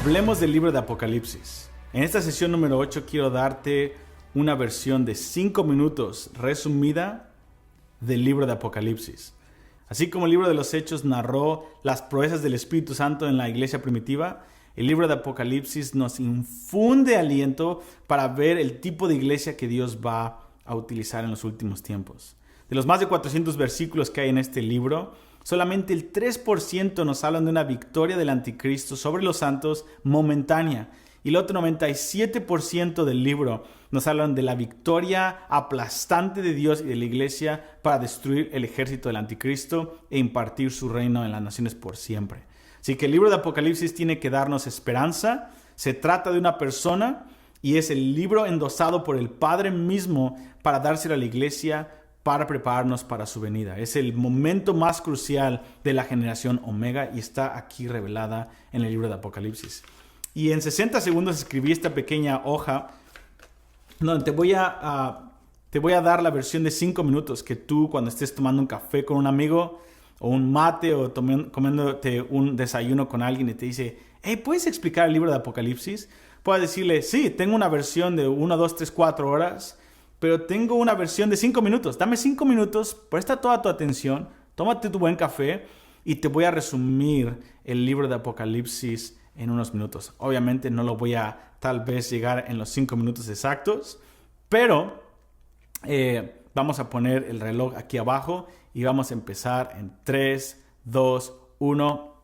Hablemos del libro de Apocalipsis. En esta sesión número 8 quiero darte una versión de 5 minutos resumida del libro de Apocalipsis. Así como el libro de los Hechos narró las proezas del Espíritu Santo en la iglesia primitiva, el libro de Apocalipsis nos infunde aliento para ver el tipo de iglesia que Dios va a utilizar en los últimos tiempos. De los más de 400 versículos que hay en este libro, solamente el 3% nos hablan de una victoria del anticristo sobre los santos momentánea. Y el otro 97% del libro nos hablan de la victoria aplastante de Dios y de la iglesia para destruir el ejército del anticristo e impartir su reino en las naciones por siempre. Así que el libro de Apocalipsis tiene que darnos esperanza. Se trata de una persona y es el libro endosado por el Padre mismo para dárselo a la iglesia para prepararnos para su venida. Es el momento más crucial de la generación Omega y está aquí revelada en el libro de Apocalipsis. Y en 60 segundos escribí esta pequeña hoja donde te voy a dar la versión de 5 minutos que tú, cuando estés tomando un café con un amigo o un mate o comiéndote un desayuno con alguien y te dice, hey, ¿puedes explicar el libro de Apocalipsis? Puedes decirle, sí, tengo una versión de 1, 2, 3, 4 horas, pero tengo una versión de 5 minutos. Dame 5 minutos, presta toda tu atención, tómate tu buen café y te voy a resumir el libro de Apocalipsis en unos minutos. Obviamente no lo voy a tal vez llegar en los 5 minutos exactos, pero vamos a poner el reloj aquí abajo y vamos a empezar en 3, 2, 1.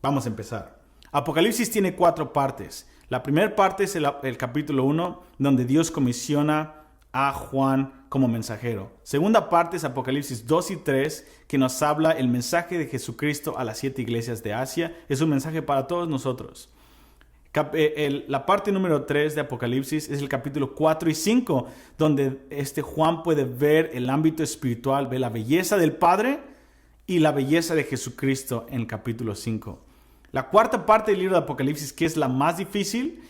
Vamos a empezar. Apocalipsis tiene 4 partes. La primera parte es el capítulo 1, donde Dios comisiona a Juan como mensajero. Segunda parte es Apocalipsis 2 y 3, que nos habla el mensaje de Jesucristo a las 7 iglesias de Asia. Es un mensaje para todos nosotros. La parte número 3 de Apocalipsis es el capítulo 4 y 5, donde Juan puede ver el ámbito espiritual, ve la belleza del Padre y la belleza de Jesucristo en el capítulo 5. La cuarta parte del libro de Apocalipsis, que es la más difícil,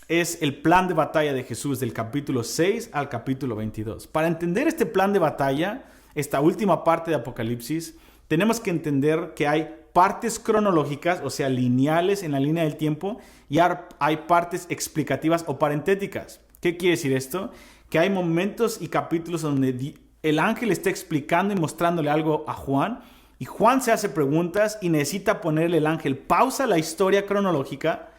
es el plan de batalla de Jesús del capítulo 6 al capítulo 22. Para entender este plan de batalla, esta última parte de Apocalipsis, tenemos que entender que hay partes cronológicas, o sea, lineales en la línea del tiempo, y hay partes explicativas o parentéticas. ¿Qué quiere decir esto? Que hay momentos y capítulos donde el ángel está explicando y mostrándole algo a Juan, y Juan se hace preguntas y necesita ponerle el ángel pausa a la historia cronológica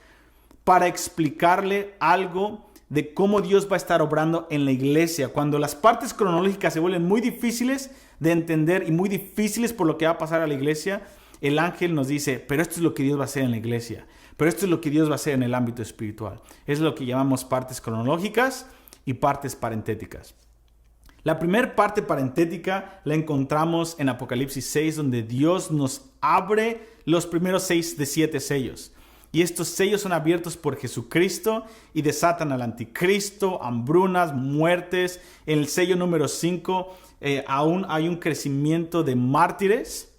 para explicarle algo de cómo Dios va a estar obrando en la iglesia. Cuando las partes cronológicas se vuelven muy difíciles de entender y muy difíciles por lo que va a pasar a la iglesia, el ángel nos dice, pero esto es lo que Dios va a hacer en la iglesia, pero esto es lo que Dios va a hacer en el ámbito espiritual. Es lo que llamamos partes cronológicas y partes parentéticas. La primera parte parentética la encontramos en Apocalipsis 6, donde Dios nos abre los primeros 6 de 7 sellos. Y estos sellos son abiertos por Jesucristo y desatan al anticristo, hambrunas, muertes. En el sello número 5 aún hay un crecimiento de mártires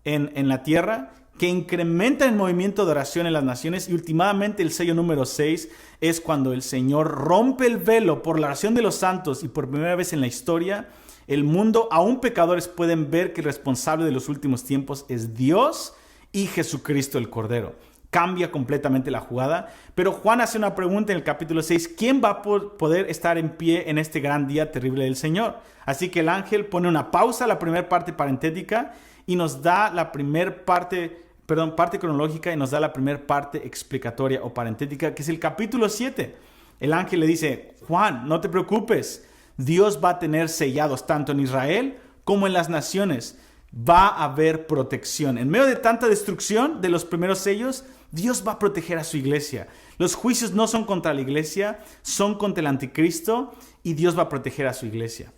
en la tierra que incrementa el movimiento de oración en las naciones. Y últimamente el sello número 6 es cuando el Señor rompe el velo por la oración de los santos y por primera vez en la historia el mundo, aún pecadores, pueden ver que el responsable de los últimos tiempos es Dios y Jesucristo el Cordero. Cambia completamente la jugada, pero Juan hace una pregunta en el capítulo 6, ¿quién va a poder estar en pie en este gran día terrible del Señor? Así que el ángel pone una pausa a la primera parte parentética y nos da la primera parte cronológica y nos da la primera parte explicatoria o parentética, que es el capítulo 7. El ángel le dice, Juan, no te preocupes, Dios va a tener sellados tanto en Israel como en las naciones. Va a haber protección. En medio de tanta destrucción de los primeros sellos, Dios va a proteger a su iglesia. Los juicios no son contra la iglesia, son contra el anticristo y Dios va a proteger a su iglesia.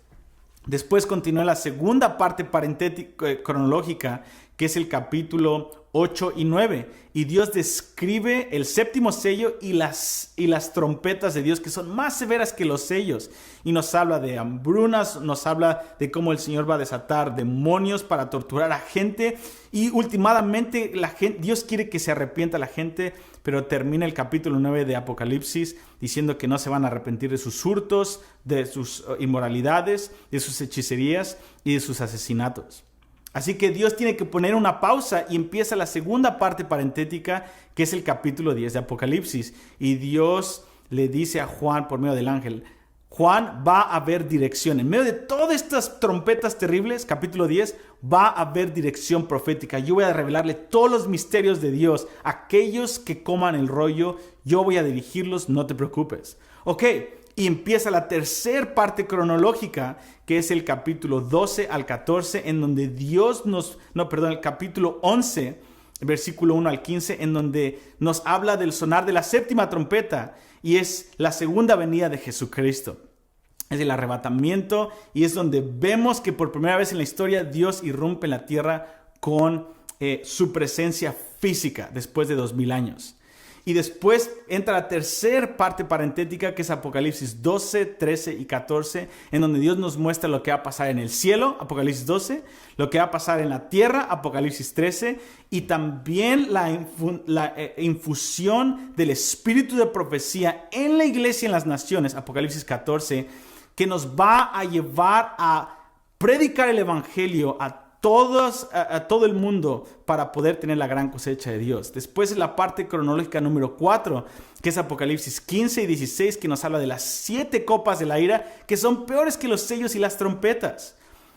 Después continúa la segunda parte parentética cronológica, que es el capítulo 8 y 9. Y Dios describe el séptimo sello y las trompetas de Dios, que son más severas que los sellos. Y nos habla de hambrunas, nos habla de cómo el Señor va a desatar demonios para torturar a gente. Y últimamente Dios quiere que se arrepienta la gente, pero termina el capítulo 9 de Apocalipsis diciendo que no se van a arrepentir de sus hurtos, de sus inmoralidades, de sus hechicerías y de sus asesinatos. Así que Dios tiene que poner una pausa y empieza la segunda parte parentética, que es el capítulo 10 de Apocalipsis. Y Dios le dice a Juan por medio del ángel, Juan, va a haber dirección. En medio de todas estas trompetas terribles, capítulo 10, va a haber dirección profética. Yo voy a revelarle todos los misterios de Dios. Aquellos que coman el rollo, yo voy a dirigirlos, no te preocupes. Ok, y empieza la tercera parte cronológica, que es el capítulo 12 al 14, en donde el capítulo 11, versículo 1 al 15, en donde nos habla del sonar de la séptima trompeta, y es la segunda venida de Jesucristo. Es el arrebatamiento, y es donde vemos que por primera vez en la historia Dios irrumpe en la tierra con su presencia física después de 2000 años. Y después entra la tercera parte parentética, que es Apocalipsis 12, 13 y 14, en donde Dios nos muestra lo que va a pasar en el cielo, Apocalipsis 12, lo que va a pasar en la tierra, Apocalipsis 13, y también la infusión del espíritu de profecía en la iglesia y en las naciones, Apocalipsis 14, que nos va a llevar a predicar el evangelio a todo el mundo para poder tener la gran cosecha de Dios. Después es la parte cronológica número 4, que es Apocalipsis 15 y 16, que nos habla de las 7 copas de la ira, que son peores que los sellos y las trompetas.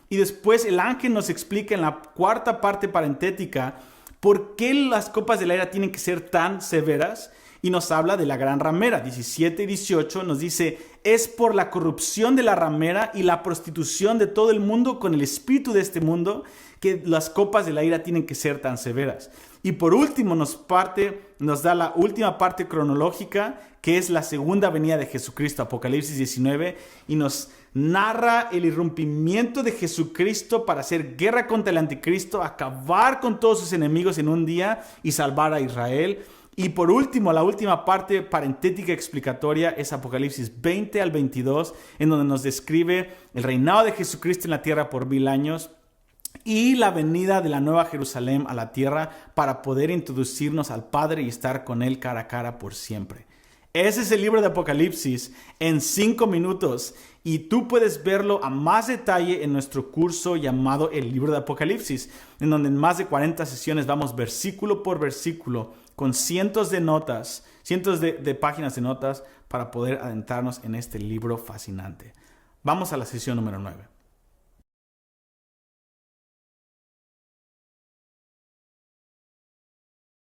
Y después el ángel nos explica en la cuarta parte parentética por qué las copas de la ira tienen que ser tan severas, y nos habla de la gran ramera. 17 y 18 nos dice, es por la corrupción de la ramera y la prostitución de todo el mundo con el espíritu de este mundo que las copas de la ira tienen que ser tan severas. Y por último nos da la última parte cronológica, que es la segunda venida de Jesucristo, Apocalipsis 19, y nos narra el irrumpimiento de Jesucristo para hacer guerra contra el anticristo, acabar con todos sus enemigos en un día y salvar a Israel. Y por último, la última parte parentética explicatoria es Apocalipsis 20 al 22, en donde nos describe el reinado de Jesucristo en la tierra por 1000 años y la venida de la nueva Jerusalén a la tierra para poder introducirnos al Padre y estar con Él cara a cara por siempre. Ese es el libro de Apocalipsis en 5 minutos, y tú puedes verlo a más detalle en nuestro curso llamado El Libro de Apocalipsis, en donde en más de 40 sesiones vamos versículo por versículo con cientos de notas, cientos de páginas de notas para poder adentrarnos en este libro fascinante. Vamos a la sesión número 9.